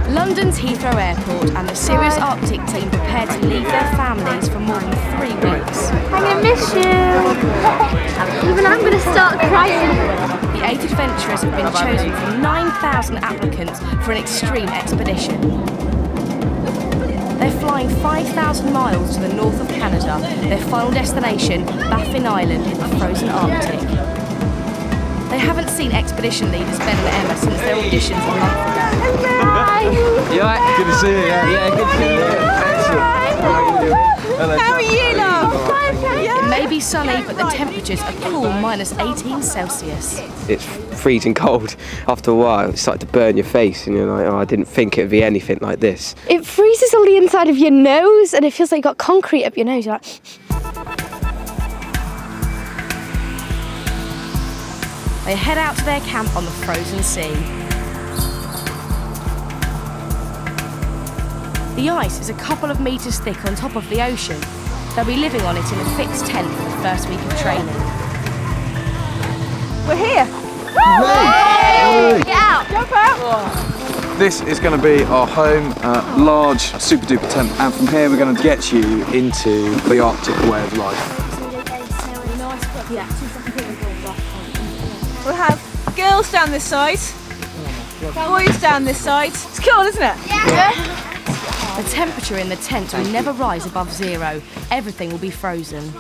London's Heathrow Airport and the Sirius Arctic team prepare to leave their families for more than 3 weeks. I'm gonna miss you. Even I'm gonna start crying. The 8 adventurers have been chosen from 9,000 applicants for an extreme expedition. They're flying 5,000 miles to the north of Canada, their final destination, Baffin Island in the frozen Arctic. They haven't seen expedition leaders Ben and Emma since their auditions a month ago. Hi! You alright? Good to see you, yeah, good to see you. Excellent. How are you, love? It may be sunny, but the temperatures are cool, -18°C. It's freezing cold. After a while, it started to burn your face, and you're like, oh, I didn't think it'd be anything like this. It freezes all the inside of your nose, and it feels like you've got concrete up your nose. You're like... They head out to their camp on the frozen sea. The ice is a couple of metres thick on top of the ocean. They'll be living on it in a fixed tent for the first week of training. We're here. Woo! Get out! Jump out! This is going to be our home, large, super duper tent, and from here we're going to get you into the Arctic way of life. We'll have girls down this side, boys down this side. It's cool, isn't it? Yeah. The temperature in the tent will never rise above 0. Everything will be frozen.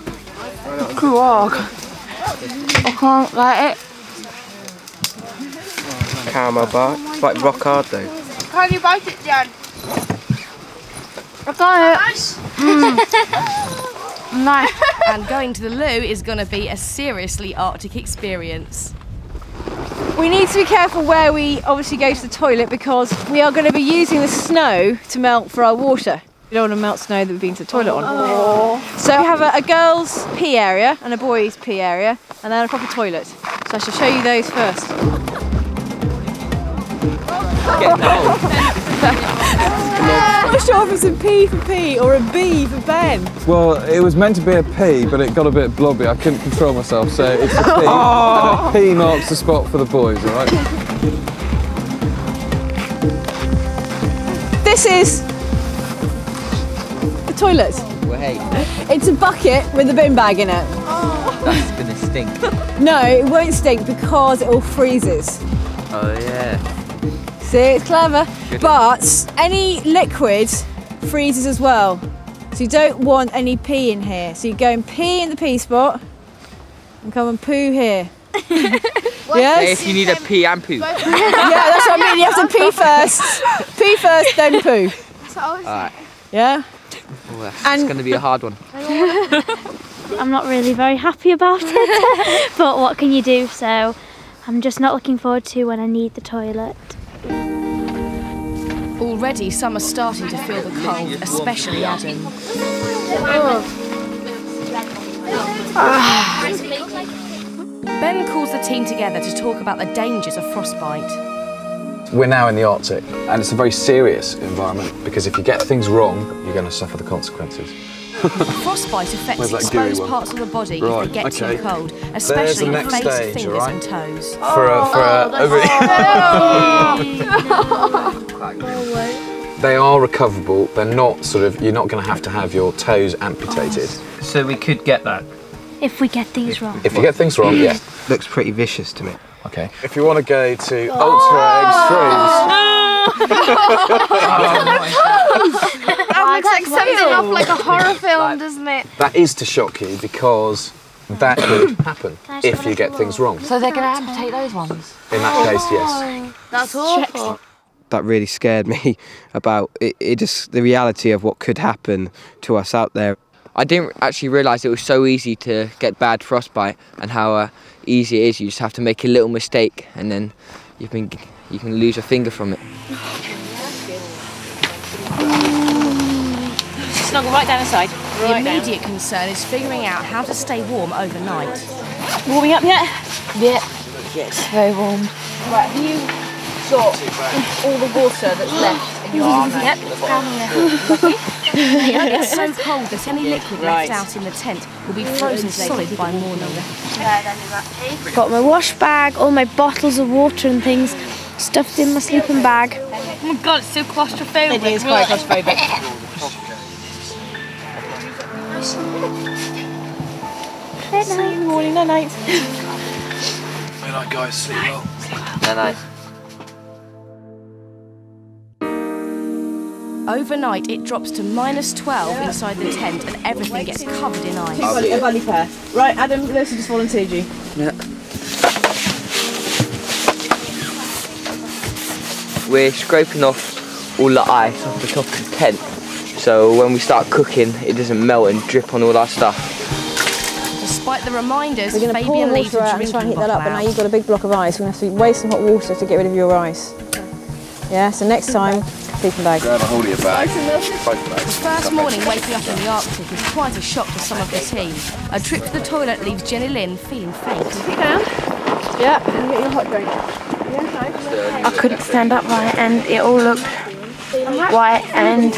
Cool. I can't get it. Caramel bar. It's like rock hard though. Can you bite it, Jan? I got it. Nice. And going to the loo is going to be a seriously Arctic experience. We need to be careful where we obviously go to the toilet because we are going to be using the snow to melt for our water. We don't want to melt snow that we've been to the toilet on. Aww. So we have a girls' pee area and a boys' pee area and then a proper toilet. So I shall show you those first. I'm not sure if it's a P for P or a B for Ben. Well, it was meant to be a P, but it got a bit blobby. I couldn't control myself, so it's a P. And a P marks the spot for the boys, all right? This is the toilet. Wait, It's a bucket with a bin bag in it. that's gonna stink. No, it won't stink because it all freezes. Oh yeah. See, it's clever. Good. But any liquid freezes as well. So you don't want any pee in here. So you go and pee in the pee spot and come and poo here. Yes? If you need a pee and poo. Yeah, that's what I mean. You have to pee first. Pee first, then poo. Alright. Yeah? Oh, it's gonna be a hard one. I'm not really very happy about it, but what can you do? So I'm just not looking forward to when I need the toilet. Already some are starting to feel the cold, especially Adam. Ben calls the team together to talk about the dangers of frostbite. We're now in the Arctic, and it's a very serious environment because if you get things wrong, you're going to suffer the consequences. Frostbite affects Where's that gooey exposed one? parts of the body Right, if they get okay. too cold, There's especially the the next face, stage, fingers right? and toes. They are recoverable. They're not sort of, you're not going to have your toes amputated. So we could get that. If we get things wrong. If you get things wrong, yeah. Looks pretty vicious to me. Okay. If you want to go to ultra extremes. That looks like something off like a horror film, doesn't it? That is to shock you because that could happen if you get things wrong. So they're going to amputate those ones? In that case, yes. That's awful. That really scared me about it just the reality of what could happen to us out there. I didn't actually realise it was so easy to get bad frostbite and how easy it is. You just have to make a little mistake and then you can lose a finger from it. Snuggle right down the side. The immediate concern is figuring out how to stay warm overnight. Warming up yet? Yeah. Yes, very warm. Right, have you got all the water that's left in your arm? Yep. It's so cold that any liquid left out in the tent will be frozen solid by morning. Got my wash bag, all my bottles of water and things stuffed in my sleeping bag. Oh my god, it's so claustrophobic. It is quite claustrophobic. See you in the morning, no night. Good night, guys. Sleep well. No, no. Overnight, it drops to -12 inside the tent and everything gets covered in ice. A buddy pair. Right, Adam, Lucy just volunteered you. Yeah. We're scraping off all the ice off the top of the tent, so when we start cooking, it doesn't melt and drip on all our stuff. Despite the reminders, We're going to pour Fabian the leaves water a out and try and drinking heat that up, bottle but now out. you've got a big block of ice. We're going to have to waste some hot water to get rid of your ice. Yeah, so next time, sleeping bag. Grab a hold of your bag. The first morning waking up in the Arctic is quite a shock to some of the team. A trip to the toilet leaves Jenny Lynn feeling faint. Sit down. Yeah, and get your hot drink. I couldn't stand up right, and it all looked white and...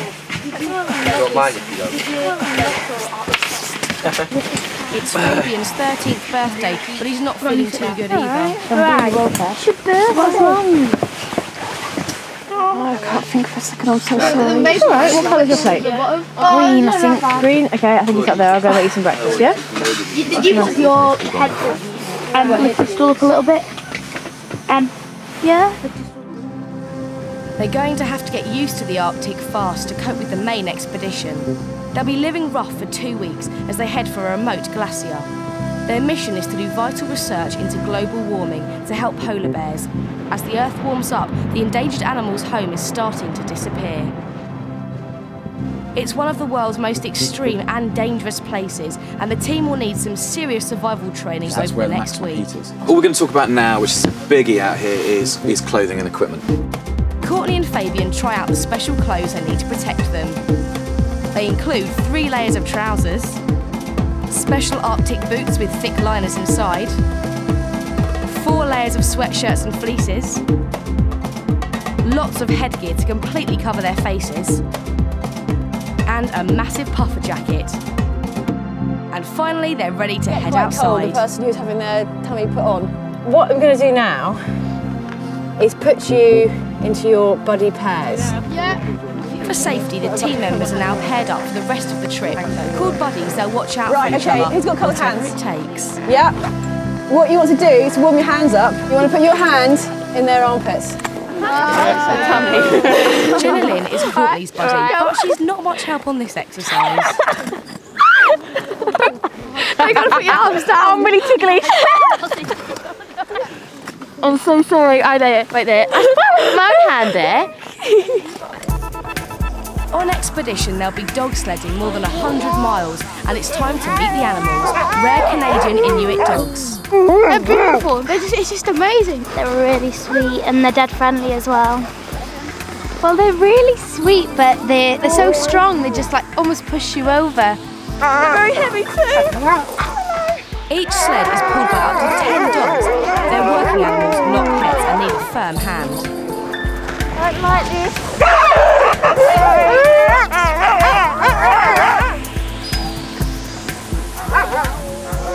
It's Fabian's 13th birthday, but he's not feeling too good either. What's wrong? Oh, I can't think for a second, I'm so sorry. It's alright, what colour's your plate? Green, I think. Green? Okay, I think it's up there. I'll go make you some breakfast, yeah? Did you put your head lift the stool up a little bit? Yeah? They're going to have to get used to the Arctic fast to cope with the main expedition. They'll be living rough for 2 weeks as they head for a remote glacier. Their mission is to do vital research into global warming to help polar bears. As the Earth warms up, the endangered animal's home is starting to disappear. It's one of the world's most extreme and dangerous places, and the team will need some serious survival training over the next week. All we're going to talk about now, which is a biggie out here, is clothing and equipment. Courtney and Fabian try out the special clothes they need to protect them. They include 3 layers of trousers, special Arctic boots with thick liners inside, 4 layers of sweatshirts and fleeces, lots of headgear to completely cover their faces, and a massive puffer jacket. And finally, they're ready to head outside. The person who's having their tummy put on. What I'm going to do now is put you into your buddy pairs. For safety, the team members are now paired up for the rest of the trip. Called buddies, they'll watch out for each other, who's got cold whatever hands? it takes. Yeah. What you want to do is warm your hands up. You want to put your hand in their armpits. Jenny Lynn is Courtney's buddy, but she's not much help on this exercise. I gotta put your arms down. I'm really ticklish. I'm so sorry. I know. Right there. I put my own hand there. On expedition, they'll be dog sledding more than 100 miles, and it's time to meet the animals, rare Canadian Inuit dogs. They're beautiful. It's just amazing. They're really sweet and they're dead friendly as well. Well, they're really sweet, but they're so strong. They just like almost push you over. They're very heavy too. Each sled is pulled by up to 10 dogs. They're working animals, not pets, and need a firm hand. I don't like this.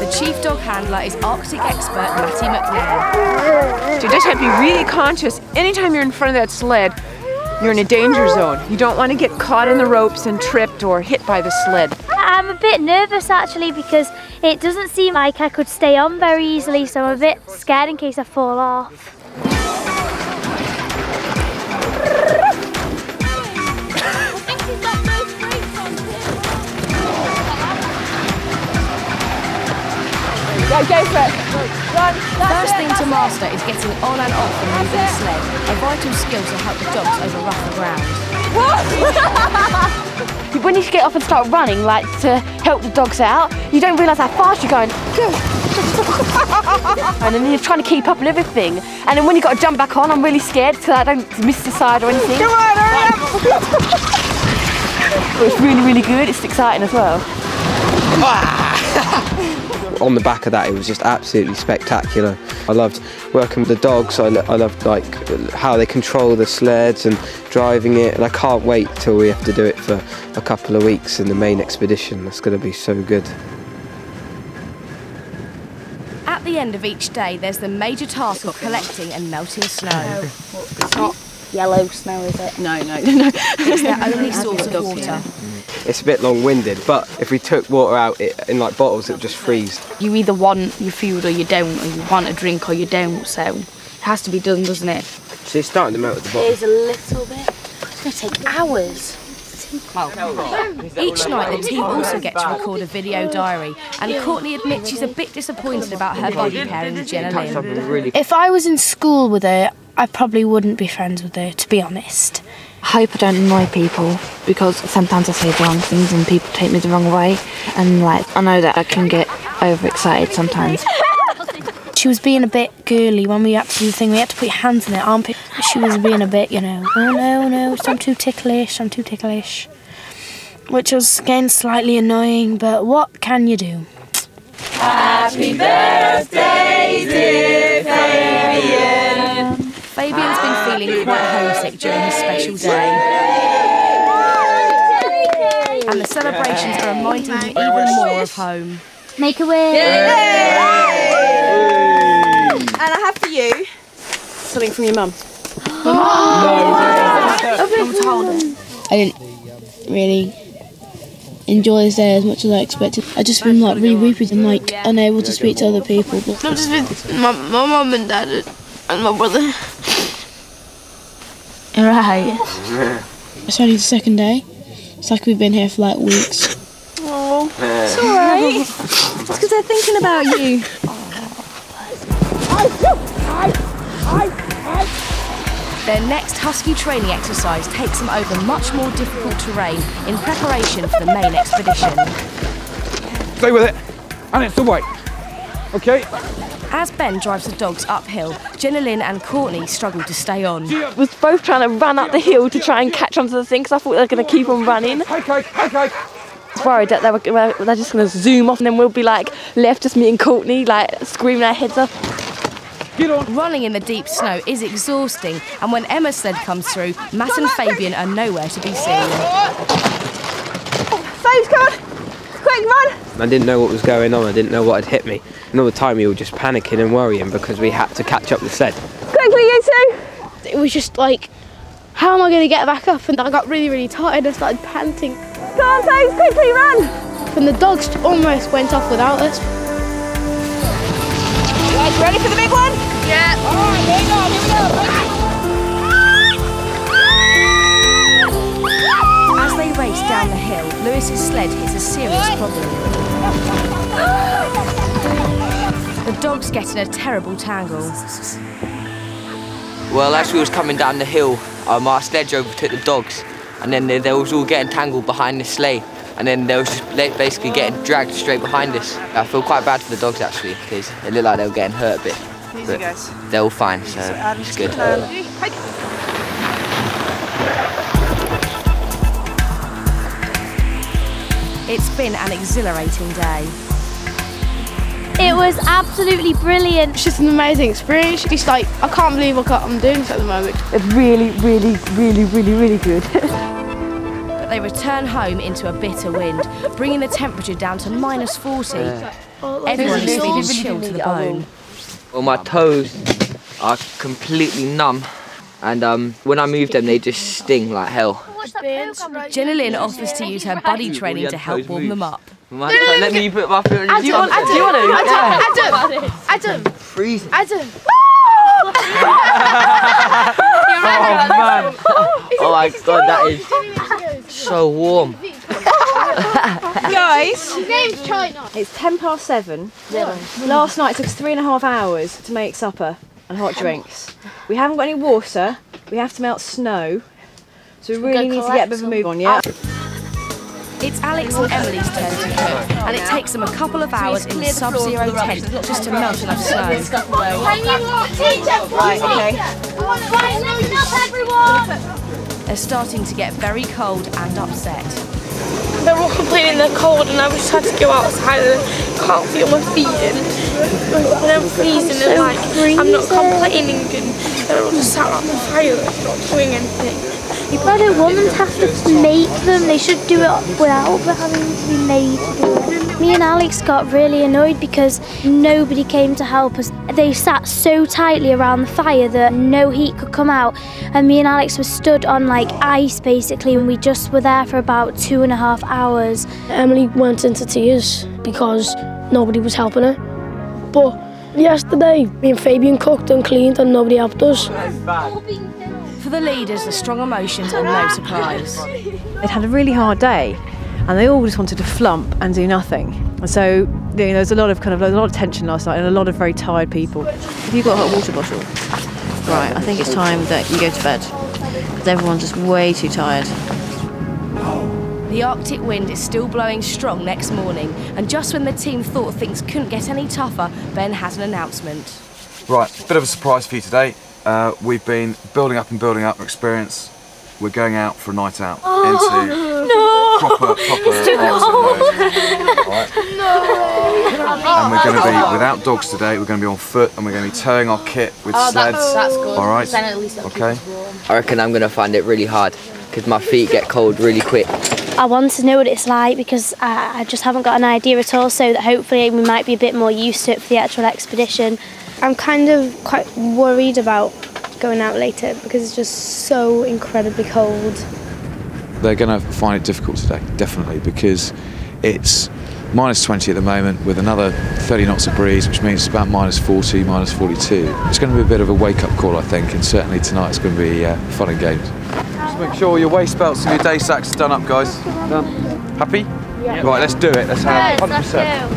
The chief dog handler is Arctic expert Matty McNair. So just have to be really conscious. Anytime you're in front of that sled, you're in a danger zone. You don't want to get caught in the ropes and tripped or hit by the sled. I'm a bit nervous actually because it doesn't seem like I could stay on very easily, so I'm a bit scared in case I fall off. Go for it. Run. First thing to master is getting on and off and moving the sled, a vital skill to help the dogs over rougher ground. When you get off and start running, like to help the dogs out, you don't realise how fast you're going. And then you're trying to keep up with everything. And then when you've got to jump back on, I'm really scared because I don't miss the side or anything. Come on, hurry up! But it's really, really good. It's exciting as well. On the back of that, it was just absolutely spectacular. I loved working with the dogs. I loved like how they control the sleds and driving it, and I can't wait till we have to do it for a couple of weeks in the main expedition. That's going to be so good. At the end of each day, there's the major task of collecting and melting snow. yellow snow, is it? No. It's their only source of water. It's a bit long-winded, but if we took water out in like bottles, it would just freeze. You either want your food or you don't, or you want a drink or you don't, so it has to be done, doesn't it? So it's starting to melt at the bottom. It is a little bit. It's going to take hours. Each night the team also get to record a video diary, and Courtney admits she's a bit disappointed about her body pairing with Jenna Lynn. If I was in school with her, I probably wouldn't be friends with her, to be honest. I hope I don't annoy people, because sometimes I say the wrong things and people take me the wrong way, and like I know that I can get overexcited sometimes. She was being a bit girly when we had to do the thing. We had to put your hands in her armpit. She was being a bit, you know, oh no, I'm too ticklish, I'm too ticklish. Which was getting slightly annoying, but what can you do? Happy birthday, dear Fabian! Fabian's been feeling quite homesick during his special day. And the celebrations are reminding him even more of home. Make a wish! And I have for you something from your mum. I didn't really enjoy this day as much as I expected. I just been like really weepy and like unable to speak to other people. But I'm just with my mum and dad and my brother. right. It's only the second day. It's like we've been here for like weeks. Oh, it's alright. It's because they're thinking about you. Their next Husky training exercise takes them over much more difficult terrain in preparation for the main expedition. Stay with it. And it's the way. Okay. As Ben drives the dogs uphill, Jenna Lynn and Courtney struggle to stay on. We was both trying to run up the hill to try and catch onto the thing because I thought they were going to keep on running. Okay. I was worried that they're just going to zoom off and then we'll be like left just me and Courtney like screaming our heads off. Running in the deep snow is exhausting, and when Emma's sled comes through, Matt and Fabian are nowhere to be seen. Fabe's coming! Quick, run! I didn't know what was going on, I didn't know what had hit me. And all the time we were just panicking and worrying because we had to catch up the sled. Quickly, you two! It was just like, how am I going to get back up? And I got really, really tired and started panting. Come on, Fabe, quickly run! And the dogs almost went off without us. You guys ready for the big one? Yeah. Alright, here we go. As they race down the hill, Lewis's sled hits a serious problem. The dogs get in a terrible tangle. Well, as we was coming down the hill, our sledge overtook the dogs, and then they was all getting tangled behind the sleigh, and then they was just basically getting dragged straight behind us. I feel quite bad for the dogs actually, because it looked like they were getting hurt a bit. But they're all fine, so it's good. It's been an exhilarating day. It was absolutely brilliant. It's just an amazing experience. It's like, I can't believe what I'm doing this at the moment. It's really good. But they return home into a bitter wind, bringing the temperature down to -40. Everyone is feeling chilled to the bone. Well, my toes are completely numb, and when I move them, they just sting like hell. Jenna Lynn offers to use her buddy training to help warm them up. Let me put my foot on Do you want to? Adam! Freezing. Adam! Oh man! Oh my god, that is so warm. Guys, His name's China. it's 7:10. Last night it took us 3.5 hours to make supper and hot drinks. We haven't got any water. We have to melt snow. So we really need to get a bit of a move on, yeah? It's Alex and Emily's turn to cook, and it takes them a couple of hours in the sub-zero tent just to melt enough snow. Can you teach us? Right, okay. Right, listen up, everyone! They're starting to get very cold and upset. They're all complaining they're cold and I just had to go outside and can't feel my feet and I'm freezing and like I'm not complaining and they're all just sat on the fire not doing anything. I don't want them to have to make them. They should do it without having to be made. Me and Alex got really annoyed because nobody came to help us. They sat so tightly around the fire that no heat could come out, and me and Alex were stood on like ice basically, and we just were there for about 2.5 hours. Emily went into tears because nobody was helping her. But yesterday, me and Fabian cooked and cleaned and nobody helped us. For the leaders, the strong emotions are no surprise. They'd had a really hard day, and they all just wanted to flump and do nothing. And so, there was a lot of tension last night, and a lot of very tired people. Have you got a hot water bottle? Right, I think it's time that you go to bed, because everyone's just way too tired. The Arctic wind is still blowing strong next morning, and just when the team thought things couldn't get any tougher, Ben has an announcement. Right, bit of a surprise for you today. We've been building up our experience. We're going out for a night out into proper right? And we're going to be without dogs today. We're going to be on foot, and we're going to be towing our kit with sleds. That's good. All right. Then at least Okay. I reckon I'm going to find it really hard because my feet get cold really quick. I want to know what it's like because I just haven't got an idea at all, so that hopefully we might be a bit more used to it for the actual expedition. I'm kind of quite worried about going out later because it's just so incredibly cold. They're going to find it difficult today, definitely, because it's -20 at the moment with another 30 knots of breeze, which means it's about -40, -42. It's going to be a bit of a wake-up call, I think, and certainly tonight it's going to be fun and games. Just make sure your waist belts and your day sacks are done up, guys. Done. Happy? Yeah. Right, let's do it. Let's have 100%.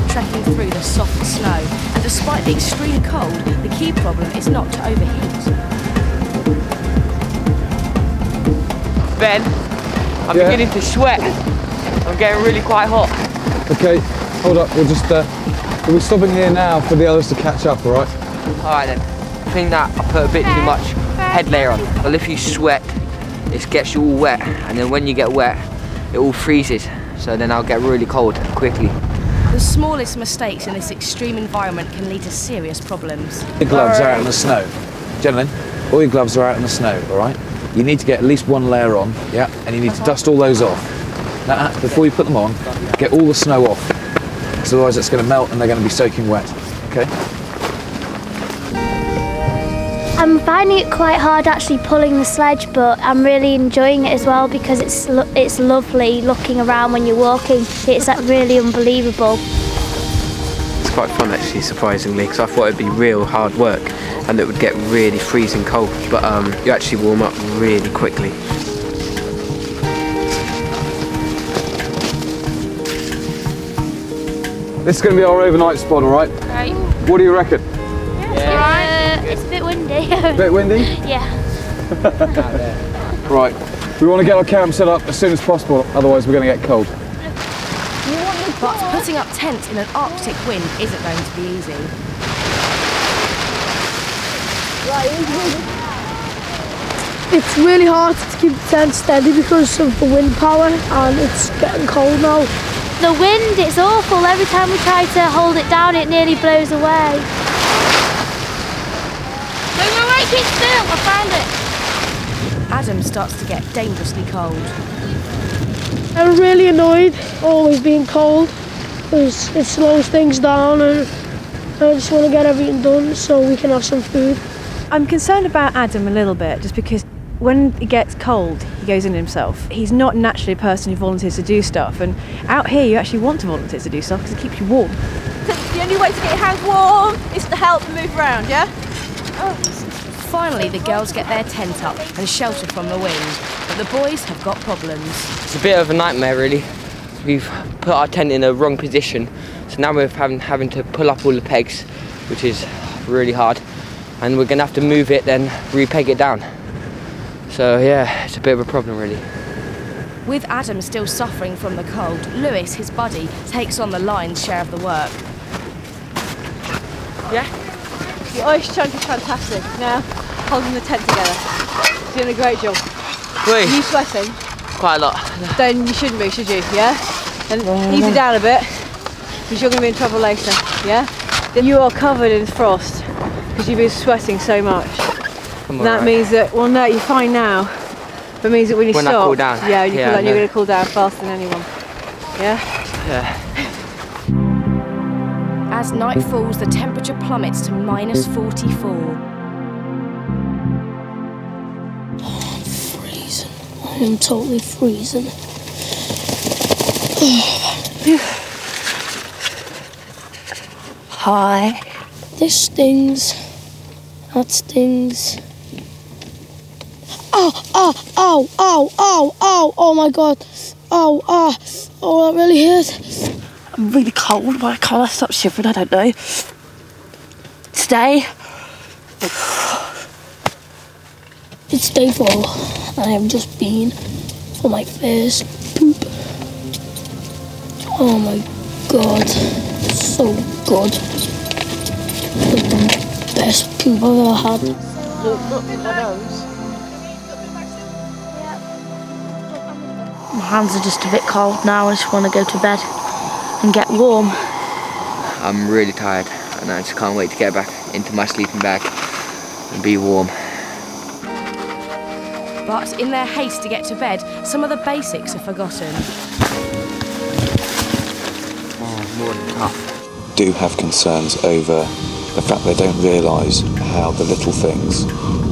Trekking through the soft snow, and despite the extreme cold, the key problem is not to overheat. Ben, I'm beginning to sweat. I'm getting really quite hot. Okay, hold up. We'll be stopping here now for the others to catch up. All right. All right then. I think that I put a bit too much head layer on. Well, if you sweat, it gets you all wet, and then when you get wet, it all freezes. So then I'll get really cold quickly. The smallest mistakes in this extreme environment can lead to serious problems. Your gloves are out in the snow. Gentlemen, all your gloves are out in the snow, all right? You need to get at least one layer on, yeah? And you need to dust all those off. Now, before you put them on, get all the snow off, because otherwise it's going to melt and they're going to be soaking wet, okay? I'm finding it quite hard actually pulling the sledge, but I'm really enjoying it as well because it's lovely looking around when you're walking. It's like really unbelievable. It's quite fun actually, surprisingly, because I thought it'd be real hard work and it would get really freezing cold, but you actually warm up really quickly. This is going to be our overnight spot, all right? Right. What do you reckon? It's a bit windy. A bit windy? Yeah. Right. We want to get our camp set up as soon as possible, otherwise we're going to get cold. But putting up tents in an Arctic wind isn't going to be easy. It's really hard to keep the tent steady because of the wind power, and it's getting cold now. The wind is awful. Every time we try to hold it down, it nearly blows away. Keep still, I found it. Adam starts to get dangerously cold. I'm really annoyed, always being cold, because it slows things down, and I just want to get everything done so we can have some food. I'm concerned about Adam a little bit, just because when it gets cold, he goes in himself. He's not naturally a person who volunteers to do stuff, and out here you actually want to volunteer to do stuff because it keeps you warm. The only way to get your hands warm is to help them move around, yeah? Finally, the girls get their tent up and shelter from the wind, but the boys have got problems. It's a bit of a nightmare, really. We've put our tent in the wrong position, so now we're having to pull up all the pegs, which is really hard, and we're going to have to move it, then re-peg it down. So yeah, it's a bit of a problem, really. With Adam still suffering from the cold, Lewis, his buddy, takes on the lion's share of the work. Yeah? The ice chunk is fantastic. Now, holding the tent together. You're doing a great job. Wait. Are you sweating? Quite a lot. Then you shouldn't be, should you? Yeah? And ease it down a bit, because you're going to be in trouble later. Yeah? You are covered in frost because you've been sweating so much. That means that, well, no, you're fine now. But it means that when you stop, I cool down. Yeah, you cool down, you're going to cool down faster than anyone. Yeah? Yeah. As night falls, the temperature plummets to -44. I'm freezing. I am totally freezing. Hi. This stings. That stings. Ow, ow, ow, ow, ow, ow, oh my god. Oh, ah, oh, that really hurt. I'm really cold. Why can't I stop shivering? I don't know. Today. It's day 4, and I have just been for my first poop. Oh my god, so good. Like the best poop I've ever had. My hands are just a bit cold now. I just want to go to bed and get warm. I'm really tired and I just can't wait to get back into my sleeping bag and be warm. But in their haste to get to bed, some of the basics are forgotten. Oh, more than tough. Do have concerns over the fact they don't realise how the little things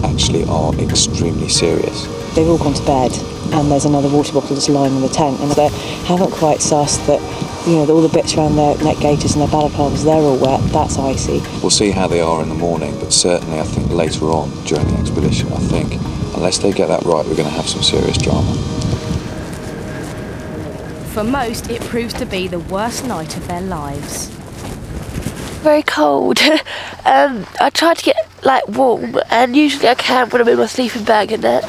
actually are extremely serious. They've all gone to bed and there's another water bottle just lying in the tent, and they haven't quite sussed that, you know, all the bits around their neck gaiters and their balaclavas, they're all wet, that's icy. We'll see how they are in the morning, but certainly I think later on during the expedition, I think unless they get that right, we're going to have some serious drama. For most, it proves to be the worst night of their lives. Very cold. I try to get like warm, and usually I can when I'm in my sleeping bag and that.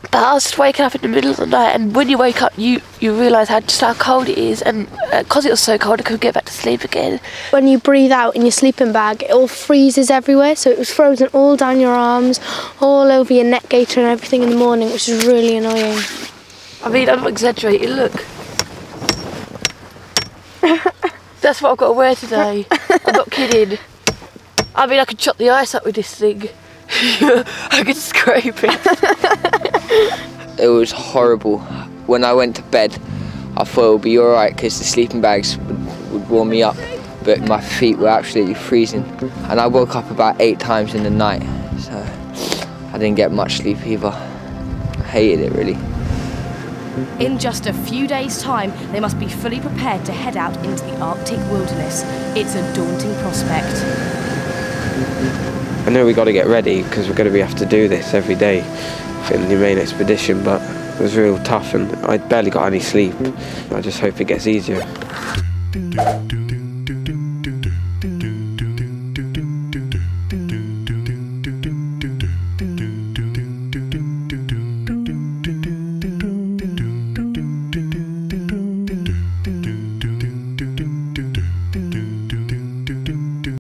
But I was just waking up in the middle of the night, and when you wake up, you realise just how cold it is, and because it was so cold, I couldn't get back to sleep again. When you breathe out in your sleeping bag, it all freezes everywhere, so it was frozen all down your arms, all over your neck gaiter and everything in the morning, which is really annoying. I mean, I'm not exaggerating, look. That's what I've got to wear today. I'm not kidding. I mean, I could chop the ice up with this thing. I could scrape it. It was horrible. When I went to bed, I thought it would be alright because the sleeping bags would warm me up, but my feet were absolutely freezing. And I woke up about 8 times in the night, so I didn't get much sleep either. I hated it really. In just a few days' time, they must be fully prepared to head out into the Arctic wilderness. It's a daunting prospect. I know we got to get ready because we're going to have to do this every day in the main expedition, but it was real tough and I barely got any sleep. I just hope it gets easier.